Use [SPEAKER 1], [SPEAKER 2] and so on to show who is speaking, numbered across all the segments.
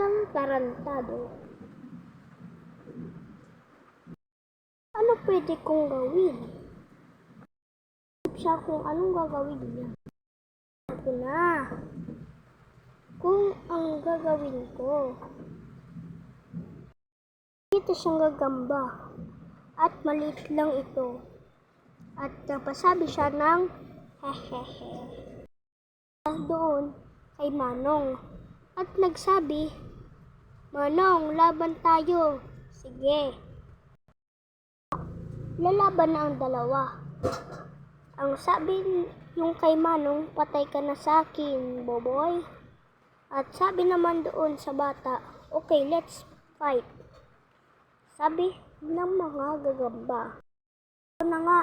[SPEAKER 1] Ang tarantado. Ano pwede kong gawin? Isip siya kung anong gagawin niya. Ito na. Kung ang gagawin ko. Dito siyang gagamba. At maliit lang ito. At napasabi siya ng hehehe. Doon kay Manong. At nagsabi, Manong, laban tayo. Sige. Lalaban na ang dalawa. Ang sabi yung kay Manong, patay ka na sa akin, boboy. At sabi naman doon sa bata, okay, let's fight. Sabi ng mga gagamba. Ito na nga,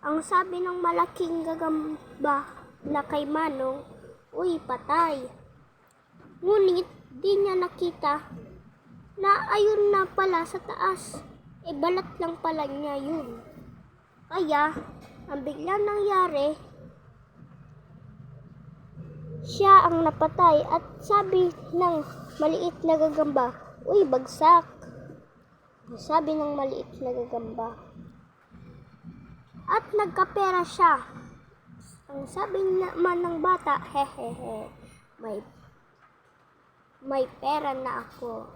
[SPEAKER 1] ang sabi ng malaking gagamba na kay Manong, uy, patay. Ngunit di niya nakita na ayun na pala sa taas. Balat lang pala niya yun. Kaya, ang biglang nangyari, siya ang napatay at sabi ng maliit na gagamba, uy, bagsak. Sabi ng maliit na gagamba. At nagkapera siya. Ang sabi naman ng bata, hehehe, may pera na ako.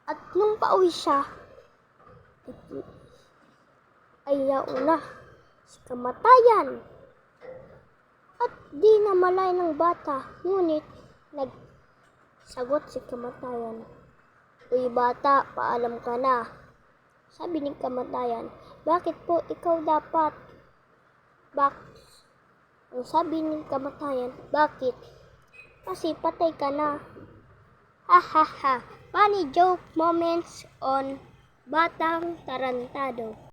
[SPEAKER 1] At nung pauwi siya, ay nauna si kamatayan. At di na malay ng bata, ngunit nagsagot si kamatayan. Uy bata, paalam ka na. Sabi ni kamatayan, bakit po ikaw dapat? Ang sabi ni kamatayan, bakit? Kasi patay ka na. Ha ha ha. Funny joke moments on Batang Tarantado.